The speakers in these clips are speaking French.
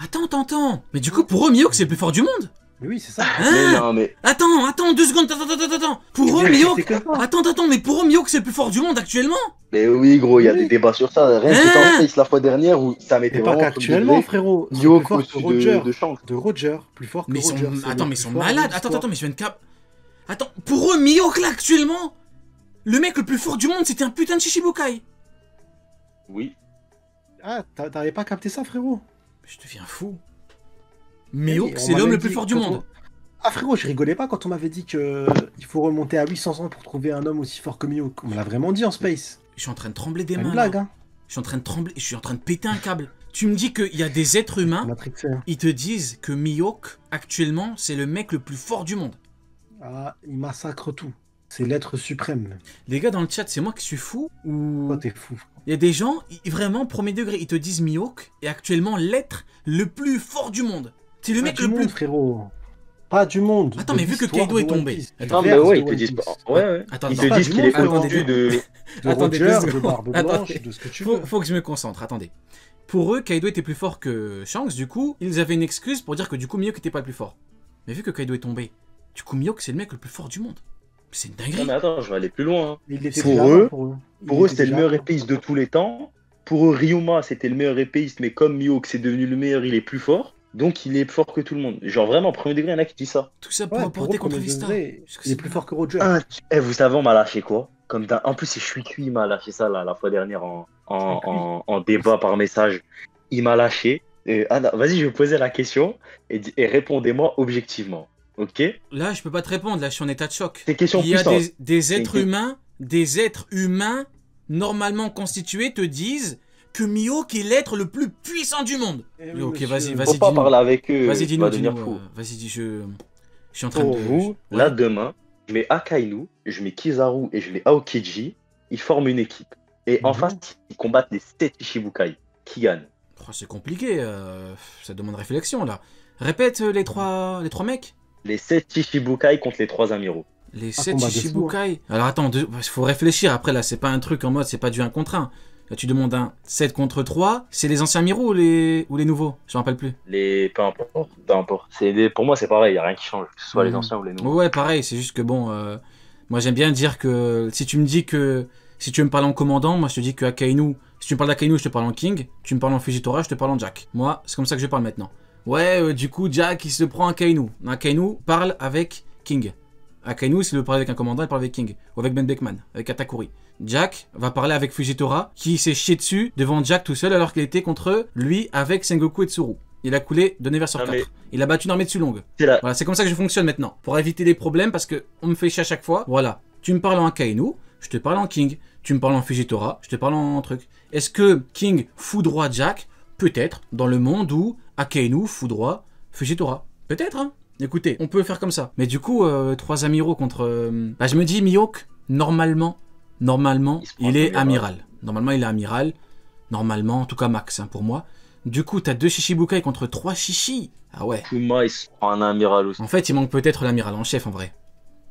Attends. Mais du coup, pour eux, Mihawk, c'est le plus fort du monde. Mais oui, c'est ça. Mais non, mais. Attends, 2 secondes, attends. Pour eux, Mais Mihawk... c'est que ça. Attends, mais pour eux, Mihawk, c'est le plus fort du monde actuellement. Mais oui, gros, il y a Oui. des débats sur ça. Rien que c'était en Space la fois dernière où ça m'était Mais pas vraiment qu'actuellement, frérot. C'est Mihawk plus fort que au-dessus Roger. de Shanks. De Roger. Plus fort que Mais Roger. attends, mais ils sont malades. Attends, mais je viens de cap... Attends, pour eux, Mihawk, là, actuellement, le mec le plus fort du monde, c'était un putain de Shichibukai. Oui. Ah, t'avais pas capté ça, frérot? Je deviens fou. Mihawk, on c'est m'avait l'homme le dit plus fort du quand monde. Ah, frérot, je rigolais pas quand on m'avait dit que il faut remonter à 800 ans pour trouver un homme aussi fort que Mihawk. On me l'a vraiment dit en Space. Je suis en train de trembler des C'est mains. une blague, là. hein. Je suis en train de trembler, je suis en train de péter un câble. Tu me dis qu'il y a des êtres humains, Matrixé. ils te disent que Mihawk, actuellement, c'est le mec le plus fort du monde. Ah, il massacre tout. C'est l'être suprême. Les gars dans le chat, c'est moi qui suis fou ou... Toi, t'es fou. Il y a des gens, vraiment, premier degré, ils te disent Mihawk est actuellement l'être le plus fort du monde. C'est le Pas mec du le monde, plus... frérot. Pas du monde. Attends, de mais vu que l'histoire Kaido est de One tombé. Piece. Attends, Non, mais Verse ouais, de ils te One disent Piece. pas. Ouais. Attends, Ils non, te pas disent du qu'il monde, est frérot. au-dessus de. De Attendez, Roger, deux de secondes. Barbe Attendez. Blanche, de ce que tu veux. Faut que je me concentre, attendez. Pour eux, Kaido était plus fort que Shanks, du coup, ils avaient une excuse pour dire que du coup, Mihawk était pas le plus fort. Mais vu que Kaido est tombé, du coup, Mihawk, c'est le mec le plus fort du monde. C'est une Non, dinguerie. mais attends, je vais aller plus loin. Hein. Il était Pour déjà eux- avant, pour eux. Pour eux, c'était le meilleur épéiste de tous les temps. Pour eux, Ryuma, c'était le meilleur épéiste, mais comme Mihawk, c'est devenu le meilleur, il est plus fort. Donc, il est plus fort que tout le monde. Genre, vraiment, premier degré, il y en a qui disent ça. Tout ça pour Ouais, apporter pour eux, contre premier Vista. degré, Parce que il est c'est- plus fort que Roger. Vous savez, on m'a lâché quoi? En plus, c'est Shuikui, il m'a lâché ça là, la fois dernière en débat par message. Il m'a lâché. Non, vas-y, je vais poser la question et répondez-moi objectivement. Ok? Là, je peux pas te répondre, là, je suis en état de choc. C'est question Il y a puissante. des êtres humains normalement constitués te disent que Mihawk est l'être le plus puissant du monde. Eh oui, Ok, monsieur. vas-y, Faut pas dis-nous. parler avec eux, Vas-y, tu dis-nous, vas devenir dis-nous. fou. Vas-y, dis, je suis en train Pour de... vous, Ouais. là demain, je mets Akainu, je mets Kizaru et je mets Aokiji. Ils forment une équipe. Et en Mhm. face, ils combattent les 7 Ishibukai. Qui gagne? Oh, c'est compliqué, ça demande réflexion, là. Répète les trois mecs. Les 7 Ishibukai contre les 3 amiraux. Les Ah, 7 combat de fou, Shichibukai. Alors attends, faut réfléchir. Après là, c'est pas un truc en mode, c'est pas du 1 contre 1. Là, tu demandes un 7 contre 3. C'est les anciens Miro ou les nouveaux? Je me rappelle plus. Peu importe, peu importe. Pour moi, c'est pareil, il n'y a rien qui change, que ce soit les Mhm. anciens ou les nouveaux. Ouais, pareil. C'est juste que bon, moi j'aime bien dire que si tu me dis que si tu veux me parler en commandant, moi je te dis que Akainu. Si tu me parles d'Akainu, je te parle en King. Tu me parles en Fujitora, je te parle en Jack. Moi, c'est comme ça que je parle maintenant. Ouais, du coup, Jack il se prend un Akainu. Akainu parle avec King. Akainu, s'il veut parler avec un commandant, il parle avec King. Ou avec Ben Beckman, avec Katakuri. Jack va parler avec Fujitora, qui s'est chié dessus devant Jack tout seul alors qu'il était contre lui avec Sengoku et Tsuru. Il a coulé de 9 sur Non, 4. mais- Il a battu une armée de Sulong. C'est là. Voilà, c'est comme ça que je fonctionne maintenant. Pour éviter les problèmes, parce que on me fait chier à chaque fois. Voilà. Tu me parles en Akainu, je te parle en King. Tu me parles en Fujitora, je te parle en truc. Est-ce que King foudroie Jack? Peut-être, dans le monde où Akainu foudroie Fujitora. Peut-être, hein. Écoutez, on peut faire comme ça. Mais du coup, 3 amiraux contre... Bah, je me dis, Mihawk, normalement, Il se prend il est un amiral. amiral. Normalement, il est amiral. Normalement, en tout cas max, hein, pour moi. Du coup, t'as 2 Shishibukai contre 3 Shishi. Ah ouais. Kuma, il se prend un amiral aussi. En fait, il manque peut-être l'amiral en chef, en vrai.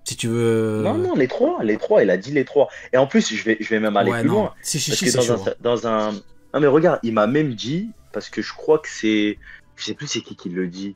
Si tu veux... Non, les trois, il a dit les trois. Et en plus, je vais même aller ouais, plus non. loin. Si Parce Shishi, que c'est chaud. Hein. dans un. Non, mais regarde, il m'a même dit, parce que je crois que c'est. Je sais plus c'est qui le dit.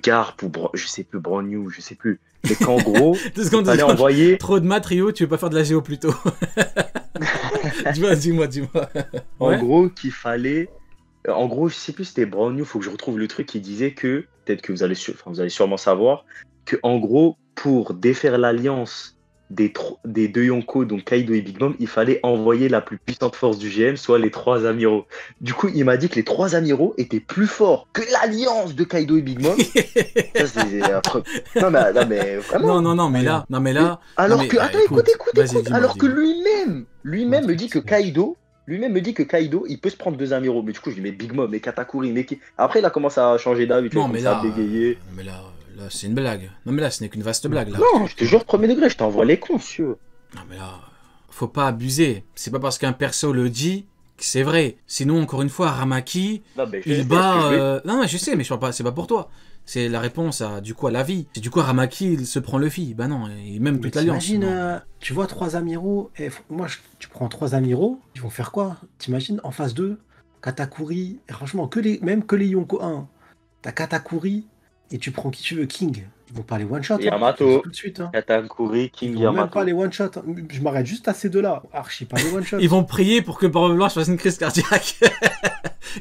Garp ou je sais plus, Brognou, je sais plus. Mais qu'en gros, 2 secondes, il fallait 2 secondes. envoyer. Trop de maths, Rio, tu veux pas faire de la géo plutôt? Dis-moi. En gros, qu'il fallait. En gros, je sais plus si c'était Brognou, faut que je retrouve le truc qui disait que. Peut-être que vous allez sûrement savoir. Que en gros, pour défaire l'alliance des deux Yonko, donc Kaido et Big Mom, il fallait envoyer la plus puissante force du GM, soit les 3 amiraux. Du coup, il m'a dit que les 3 amiraux étaient plus forts que l'alliance de Kaido et Big Mom. Ça, c'est affreux. Non, mais vraiment. Non, mais là... Alors non, mais, que, bah, attends, écoute, écoute. vas-y, dis-moi, Alors que dis-moi. lui-même me dit que Kaido, il peut se prendre 2 amiraux. Mais du coup, je dis, mais Big Mom, mais Katakuri, mais qui. Après, il a commencé à changer d'avis, tu vois, Non, comme mais ça, là... à bégayer. mais là, c'est une blague. Non, mais là, ce n'est qu'une vaste blague, là. Non, je te jure, premier degré, je t'envoie les cons, monsieur. Non, mais là... Faut pas abuser. C'est pas parce qu'un perso le dit que c'est vrai. Sinon, encore une fois, Aramaki, Non, mais je il sais, bat... ce que je vais- Non, je sais, mais je parle pas... c'est pas pour toi. C'est la réponse à, du coup, à la vie. C'est du coup, Aramaki, il se prend Luffy. Bah non, et même toute l'alliance. T'imagines, Non. tu vois 3 amiraux, tu prends 3 amiraux, ils vont faire quoi? T'imagines, en phase 2, Katakuri, et franchement, même que les Yonko 1, t'as Katakuri, et tu prends qui tu veux, King. Ils vont pas les one-shot. Yamato, tout de suite. Katakuri, Ils King, vont même Yamato. pas les one-shot. Je m'arrête juste à ces deux-là. Archi, pas les one-shot. Ils vont prier pour que Barbe Blanche fasse une crise cardiaque.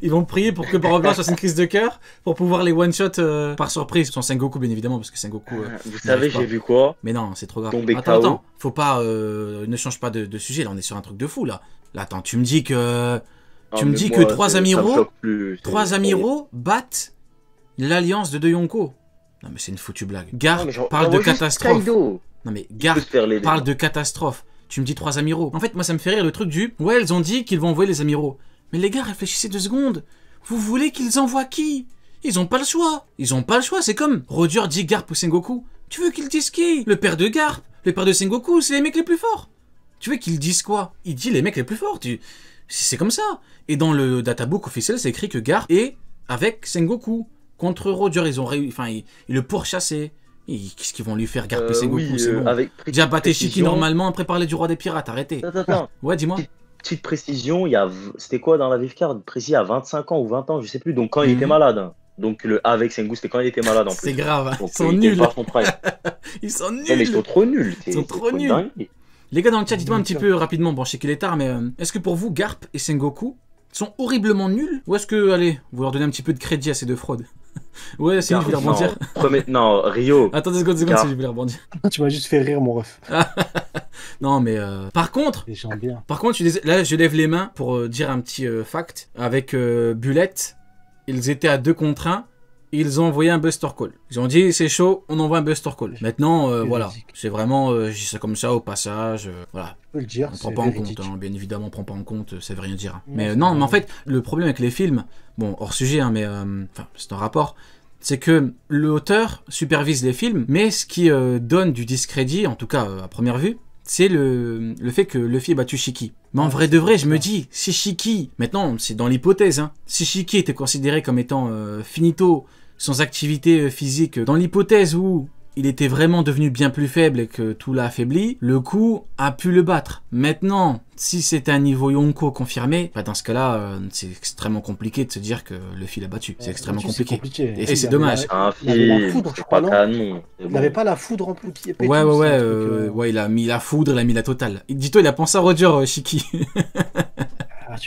Ils vont prier pour que Barbe Blanche fasse une crise de cœur pour pouvoir les one-shot par surprise. Sans Sengoku, bien évidemment, parce que Sengoku. Vous savez, j'ai vu quoi? Mais non, c'est trop grave. Tombé Attends, KO. faut pas. Ne change pas de sujet, là, on est sur un truc de fou, là. Là, attends, tu me dis que. Tu me dis que trois amiraux battent l'alliance de deux Yonko. Non, mais c'est une foutue blague. Garp parle de catastrophe. Non, mais Garp parle de catastrophe. Tu me dis 3 amiraux. En fait, moi, ça me fait rire le truc du. Ouais, elles ont dit qu'ils vont envoyer les amiraux. Mais les gars, réfléchissez 2 secondes. Vous voulez qu'ils envoient qui? Ils ont pas le choix. Ils ont pas le choix. C'est comme Roger dit Garp ou Sengoku. Tu veux qu'ils disent qui? Le père de Garp, le père de Sengoku, c'est les mecs les plus forts. Tu veux qu'ils disent quoi? Il dit les mecs les plus forts. C'est comme ça. Et dans le databook officiel, c'est écrit que Garp est avec Sengoku. Contre Roger, ils ont ils le pourchassaient. Qu'est-ce qu'ils vont lui faire, Garp et Sengoku? Oui, c'est bon. Déjà batté Shiki normalement, après parler du roi des pirates, arrêtez. Attends. Ouais, dis-moi. Petite précision, c'était quoi dans la Vivecard? Précis à 25 ans ou 20 ans, je sais plus. Donc quand il était malade. Hein. Donc le avec Sengoku, c'était quand il était malade en plus. C'est grave, donc, ils sont nuls. Ils sont nuls. Non, mais ils sont trop nuls. Ils sont trop nuls. Dingue. Les gars dans le chat, dites-moi un petit peu rapidement, bon je sais qu'il est tard, mais est-ce que pour vous, Garp et Sengoku sont horriblement nuls? Ou est-ce que, allez, vous leur donnez un petit peu de crédit à ces deux fraudes? Ouais, c'est je vais rebondir. Non, Rio. Attends 2 secondes, si je vais rebondir. Tu m'as juste fait rire, mon ref. Non, mais par contre, là, je lève les mains pour dire un petit fact. Avec Bullet, ils étaient à 2 contre 1. Ils ont envoyé un Buster Call. Ils ont dit, c'est chaud, on envoie un Buster Call. Maintenant, voilà. C'est vraiment, je dis ça comme ça au passage. Voilà. On peut le dire, on prend pas véridique. En compte, hein, bien évidemment, on prend pas en compte, ça veut rien dire. Mais non, mais en fait, le problème avec les films, bon, hors sujet, hein, mais enfin, c'est un rapport, c'est que l'auteur supervise les films, mais ce qui donne du discrédit, en tout cas à première vue, c'est le fait que Luffy ait battu Shiki. Mais en vrai de vrai, je me dis, si Shiki, maintenant, c'est dans l'hypothèse, hein, si Shiki était considéré comme étant finito, sans activité physique, dans l'hypothèse où il était vraiment devenu bien plus faible et que tout l'a affaibli, le coup a pu le battre. Maintenant, si c'était un niveau Yonko confirmé, bah dans ce cas-là, c'est extrêmement compliqué de se dire que Luffy l'a battu. C'est extrêmement compliqué. Et c'est dommage. Il avait la foudre, je crois, non? Il n'avait pas la foudre en plus qui est pétée. Ouais, il a mis la foudre, il a mis la totale. Dis-toi, il a pensé à Roger, Shiki.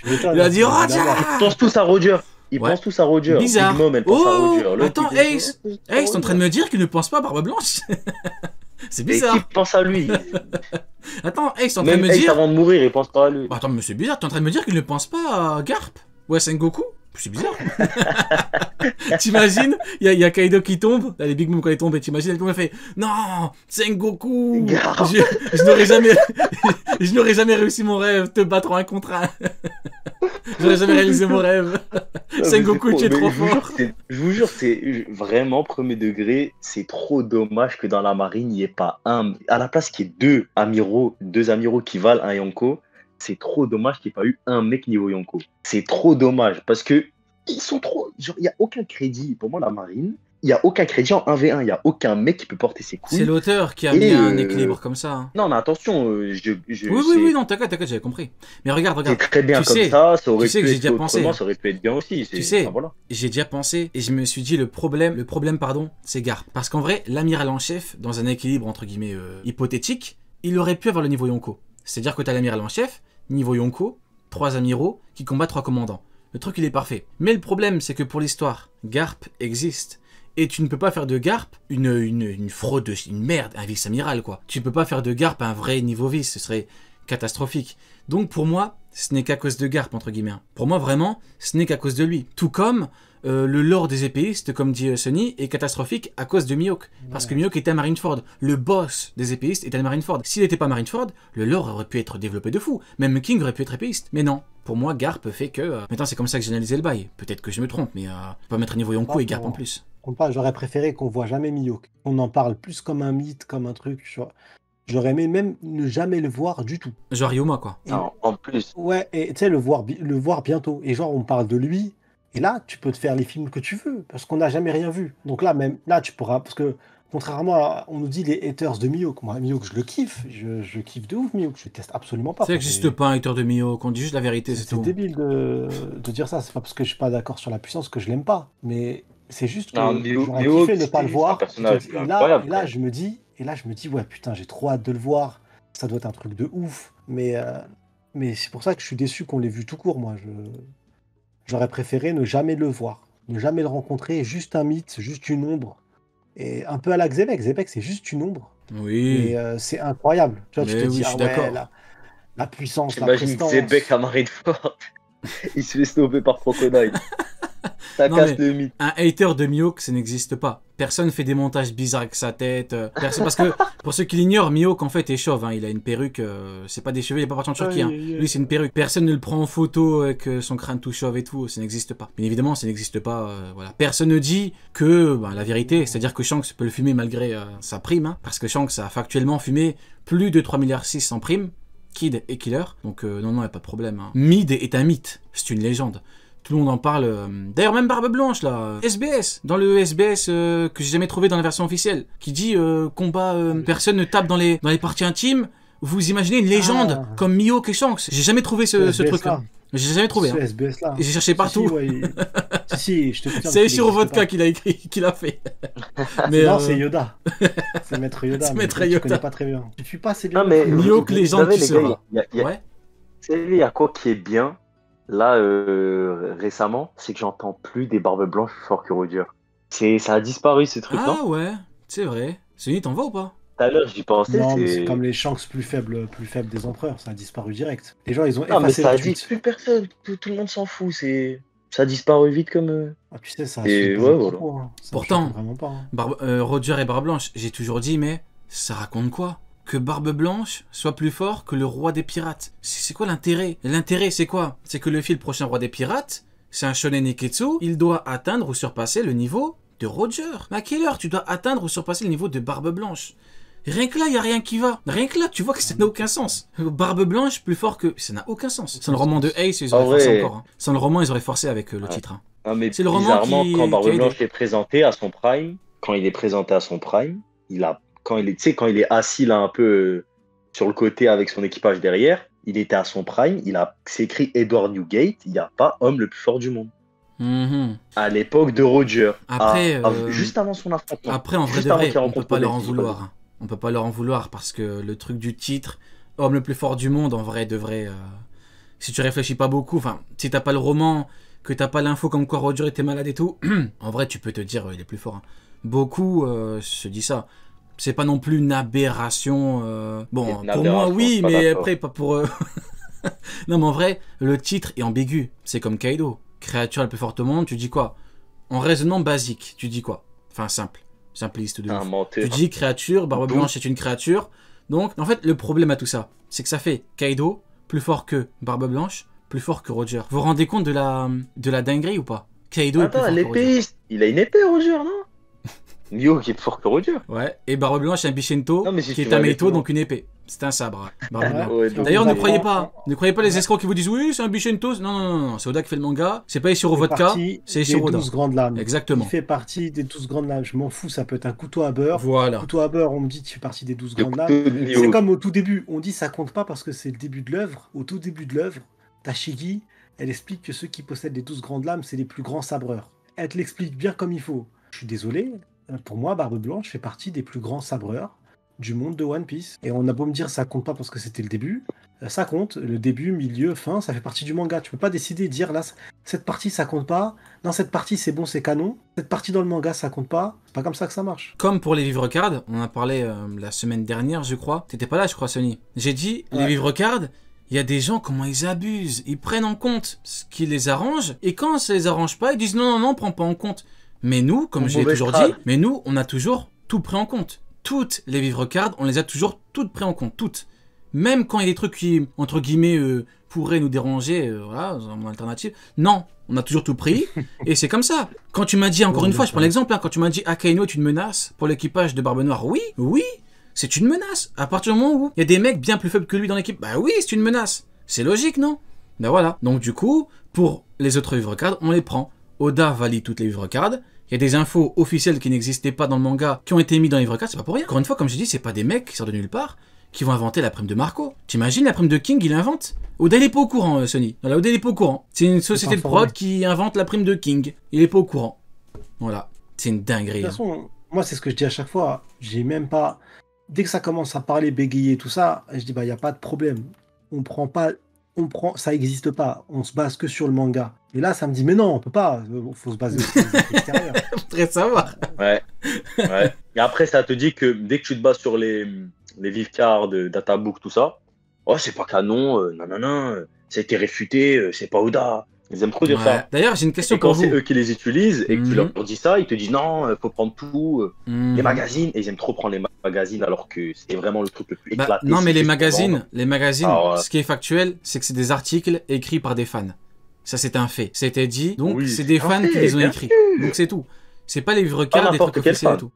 Il a dit Roger. Ils pensent tous à Roger. Ils pensent tous à Roger. Bizarre. Big Mom, elle pense à Roger. Attends, Ace, t'es en train de me dire qu'il ne pense pas à Barbe Blanche? C'est bizarre. Et qui pense à lui? Attends, Ace, t'es en train de me dire... Ace, avant de mourir, il pense pas à lui. Attends, mais c'est bizarre, t'es en train de me dire qu'il ne pense pas à Garp ou à Sengoku? C'est bizarre. T'imagines, il y a Kaido qui tombe, là, les Big Mom quand ils tombent, et t'imagines, elle fait non, Sengoku, je n'aurais jamais réussi mon rêve, te battre en 1 contre 1. J'aurais jamais réalisé mon rêve. Sengoku, tu es trop fort. Je vous jure, c'est vraiment premier degré. C'est trop dommage que dans la marine, il n'y ait pas un. À la place qu'il y ait 2 amiraux qui valent un Yonko, c'est trop dommage qu'il n'y ait pas eu un mec niveau Yonko. C'est trop dommage parce que ils sont trop. Genre, il n'y a aucun crédit. Pour moi, la marine, il n'y a aucun crédit en 1v1. Il n'y a aucun mec qui peut porter ses couilles. C'est l'auteur qui a mis un équilibre comme ça. Hein. Non, mais attention. Oui, non, t'inquiète, j'avais compris. Mais regarde. C'est très bien comme ça. Ça aurait pu être déjà pensé. Ça aurait pu être bien aussi. Tu sais, voilà. J'ai déjà pensé et je me suis dit le problème, c'est Garp. Parce qu'en vrai, l'amiral en chef, dans un équilibre entre guillemets hypothétique, il aurait pu avoir le niveau Yonko. C'est-à-dire que t'as l'amiral en chef, niveau Yonko, 3 amiraux qui combattent 3 commandants. Le truc, il est parfait. Mais le problème, c'est que pour l'histoire, Garp existe. Et tu ne peux pas faire de Garp une fraude, une merde, un vice-amiral, quoi. Tu ne peux pas faire de Garp un vrai niveau vice, ce serait catastrophique. Donc pour moi, ce n'est qu'à cause de Garp, entre guillemets. Pour moi, vraiment, ce n'est qu'à cause de lui. Tout comme le lore des épéistes, comme dit Sonny, est catastrophique à cause de Mihawk. Parce que Mihawk était à Marineford. Le boss des épéistes était à Marineford. S'il n'était pas Marineford, le lore aurait pu être développé de fou. Même King aurait pu être épéiste. Mais non. Pour moi, Garp fait que... Maintenant, c'est comme ça que j'ai analysé le bail. Peut-être que je me trompe, mais on peut pas mettre un niveau Yonko et Garp en plus. J'aurais préféré qu'on voit jamais Mihawk. On en parle plus comme un mythe, comme un truc. J'aurais aimé même ne jamais le voir du tout. Genre Ryoma, quoi. Non, en plus. Ouais, et tu sais, le voir bientôt. Et genre, on parle de lui. Et là, tu peux te faire les films que tu veux. Parce qu'on n'a jamais rien vu. Donc là, tu pourras... Parce que Contrairement à, on nous dit les haters de Miyok. Moi, Miyok, je le kiffe. Je kiffe de ouf, Miyok. Je déteste absolument pas. Ça n'existe pas un hater de Miyok, on dit juste la vérité, c'est C'est tout. débile de dire ça. C'est pas parce que je suis pas d'accord sur la puissance que je l'aime pas. Mais c'est juste que Non, j'aurais Miyok, kiffé ne pas le c'est un voir. personnage Et incroyable. là, je me dis, ouais, putain, j'ai trop hâte de le voir. Ça doit être un truc de ouf. Mais c'est pour ça que je suis déçu qu'on l'ait vu tout court, moi. J'aurais préféré ne jamais le voir. Ne jamais le rencontrer. Juste un mythe, juste une ombre. Et un peu à la Xebec. Xebec, c'est juste une ombre. Oui, Mais c'est incroyable. Tu vois, tu mais te oui, dis, je suis ouais, d'accord. la puissance, la J'imagine prestance. Zebek à Marineford. Il se fait stopper par Crocodile. Ça Non, casse mais- le mythe. Un hater de Miyok, ça n'existe pas. Personne fait des montages bizarres avec sa tête. Parce que, pour ceux qui l'ignorent, Miyok, en fait, est chauve. Hein. Il a une perruque. C'est pas des cheveux, il est pas parti en Turquie. Hein. Lui, c'est une perruque. Personne ne le prend en photo avec son crâne tout chauve et tout. Ça n'existe pas. Bien évidemment, ça n'existe pas. Voilà. Personne ne dit que la vérité, c'est-à-dire que Shanks peut le fumer malgré sa prime. Hein, parce que Shanks a factuellement fumé plus de 3,6 milliards en prime. Kid et Killer. Donc, non, il n'y a pas de problème. Hein. Mid est un mythe. C'est une légende. Tout le monde en parle. D'ailleurs, même Barbe Blanche, là. SBS. Dans le SBS que j'ai jamais trouvé dans la version officielle. Qui dit combat, personne ne tape dans les parties intimes. Vous imaginez une légende comme Miyok et Shanks. J'ai jamais trouvé ce truc-là. J'ai jamais trouvé. Ce Hein. SBS-là. Et j'ai cherché partout. Si, ouais, si, je te confirme C'est qu'il sur existe Vodka pas. qu'il a écrit, qu'il a fait. Non, c'est Yoda. C'est Maître Yoda. C'est mais Maître toi, Yoda. Tu connais pas très bien. Tu suis pas assez bien. Non, mais Miyok, vous légende, savez, tu les seras. gars, Ouais. vous savez, il y a quoi qui est bien, là, récemment, c'est que j'entends plus des barbes blanches plus fort que Roger. Ça a disparu, ce truc, Ah non? ouais, c'est vrai. Sony, t'en vas ou pas? Tout à l'heure, j'y pensais, Non, mais c'est c'est... comme les Shanks plus faibles des empereurs. Ça a disparu direct. Les gens, ils ont Non, mais effacé ça le a dit tweet. plus personne, tout le monde s'en fout, ça a disparu vite comme... Ah, tu sais, ça Et suit pas ouais, le voilà. propos, hein. Ça Pourtant, suit vraiment pas. Hein. Roger et Barbe Blanche, j'ai toujours dit, mais ça raconte quoi? Que Barbe Blanche soit plus fort que le roi des pirates. C'est quoi l'intérêt? L'intérêt, c'est quoi? C'est que Luffy, le prochain roi des pirates, c'est un shonen Neketsu, il doit atteindre ou surpasser le niveau de Roger. Mais à quelle heure tu dois atteindre ou surpasser le niveau de Barbe Blanche? Rien que là, il n'y a rien qui va. Rien que là, tu vois que ça n'a aucun sens. Barbe Blanche plus fort que... Ça n'a aucun sens. Sans le roman de Ace, ils auraient forcé encore. Hein. Sans le roman, ils auraient forcé avec le titre. Hein. Ah, mais C'est le roman bizarrement, qui- quand Barbe qui a Blanche aidé. est présenté à son prime, quand il est présenté à son prime, quand il est assis là un peu sur le côté avec son équipage derrière, il était à son prime, c'est écrit Edward Newgate, il n'y a pas homme le plus fort du monde. Mhm. À l'époque de Roger. Après, juste avant son affrontement. Après, en vrai Juste de avant vrai, qu'il on peut rencontre pas leur en Odette, vouloir. Hein. On peut pas leur en vouloir parce que le truc du titre, homme le plus fort du monde, en vrai, devrait. Si tu réfléchis pas beaucoup, enfin, si t'as pas le roman, que t'as pas l'info comme quoi Roger était malade et tout, en vrai, tu peux te dire, il est plus fort. Hein. Beaucoup se disent ça. C'est pas non plus une aberration. Bon, Une pour moi, aberration, oui, je suis pas mais d'accord. après, pas pour. Non, mais en vrai, le titre est ambigu. C'est comme Kaido. Créature la plus forte au monde, tu dis quoi? En raisonnement basique, tu dis quoi? Enfin, simple. Simpliste de Un ouf. menteur. Tu dis créature, Barbe D'où- Blanche est une créature. Donc, en fait, le problème à tout ça, c'est que ça fait Kaido plus fort que Barbe Blanche, plus fort que Roger. Vous vous rendez compte de la dinguerie ou pas? Kaido est plus Attends, fort que Roger. l'épéiste, il a une épée, Roger, non? Mio qui est plus fort que Roger. Ouais, et Barbe Blanche, un Bichento, Non, mais si qui tu est vas un aller Meito, plus loin. donc une épée. C'est un sabre. Barbe Ouais. Blanche. Ouais, D'ailleurs, on ne croyez apprend- pas les escrocs qui vous disent oui, c'est un Bichento. Non, non, non, non, c'est Oda qui fait le manga. C'est pas Ishiro fait Vodka, partie c'est des Ishiro Oda. 12 grandes lames. Exactement. Il fait partie des 12 grandes lames. Je m'en fous, ça peut être un couteau à beurre. Voilà. Couteau à beurre, on me dit tu fais partie des 12 Le grandes lames. couteau de Mio. C'est comme au tout début, on dit ça compte pas parce que c'est le début de l'œuvre. Au tout début de l'œuvre, Tashigi, elle explique que ceux qui possèdent les 12 grandes lames, c'est les plus grands sabreurs. Elle te l'explique bien comme il faut. Je suis désolé, pour moi, Barbe Blanche fait partie des plus grands sabreurs du monde de One Piece. Et on a beau me dire ça compte pas parce que c'était le début, ça compte. Le début, milieu, fin, ça fait partie du manga. Tu peux pas décider de dire là, cette partie ça compte pas. Dans cette partie c'est bon, c'est canon. Cette partie dans le manga ça compte pas. C'est pas comme ça que ça marche. Comme pour les vivres cards, on en a parlé la semaine dernière, je crois. T'étais pas là, je crois, Sony. J'ai dit, les Ouais. vivres cards, il y a des gens, comment ils abusent. Ils prennent en compte ce qui les arrange, et quand ça les arrange pas, ils disent non, non, non, prends pas en compte. Mais nous, comme Une je l'ai mauvaise toujours trad. dit, mais nous, on a toujours tout pris en compte. Toutes les vivres cards, on les a toujours toutes pris en compte, toutes. Même quand il y a des trucs qui, entre guillemets, pourraient nous déranger, voilà, dans mon alternative. Non, on a toujours tout pris, et c'est comme ça. Quand tu m'as dit, encore Ouais, une fois, je prends d'accord. l'exemple, hein, quand tu m'as dit Akainu est une menace pour l'équipage de Barbe Noire, oui, oui, c'est une menace. À partir du moment où il y a des mecs bien plus faibles que lui dans l'équipe, bah oui, c'est une menace. C'est logique, non? Ben voilà. Donc du coup, pour les autres vivres cadres, on les prend. Oda valide toutes les livres cards. Il y a des infos officielles qui n'existaient pas dans le manga, qui ont été mis dans les livres cards, c'est pas pour rien. Encore une fois, comme je dis, c'est pas des mecs qui sortent de nulle part, qui vont inventer la prime de Marco. T'imagines la prime de King, il invente? Oda il est pas au courant, Sony. Voilà, Oda il est pas au courant. C'est une société de prod qui invente la prime de King. Il est pas au courant. Voilà, c'est une dinguerie. De toute façon, moi c'est ce que je dis à chaque fois. J'ai même pas. Dès que ça commence à parler, bégayer, tout ça, je dis bah y a pas de problème. Ça n'existe pas. On se base que sur le manga. Et là, ça me dit mais non, on peut pas. Faut se baser sur l'extérieur. Faudrait savoir. Ouais. Et après, ça te dit que dès que tu te bases sur les vive cards, databook, tout ça, oh c'est pas canon, non, ça a été réfuté, c'est pas Oda. Ils aiment trop dire ça. D'ailleurs, j'ai une question et quand pour vous. c'est eux qui les utilisent et que tu leur dis ça, ils te disent non, faut prendre tout. Les magazines, et ils aiment trop prendre les magazines alors que c'est vraiment le truc le plus éclaté. Non, mais les magazines, ouais. Ce qui est factuel, c'est que c'est des articles écrits par des fans. Ça, c'est un fait. C'était dit, donc Oui, c'est des fans qui les ont écrits. Donc c'est tout. C'est pas les livres cards, des trucs officiels et tout.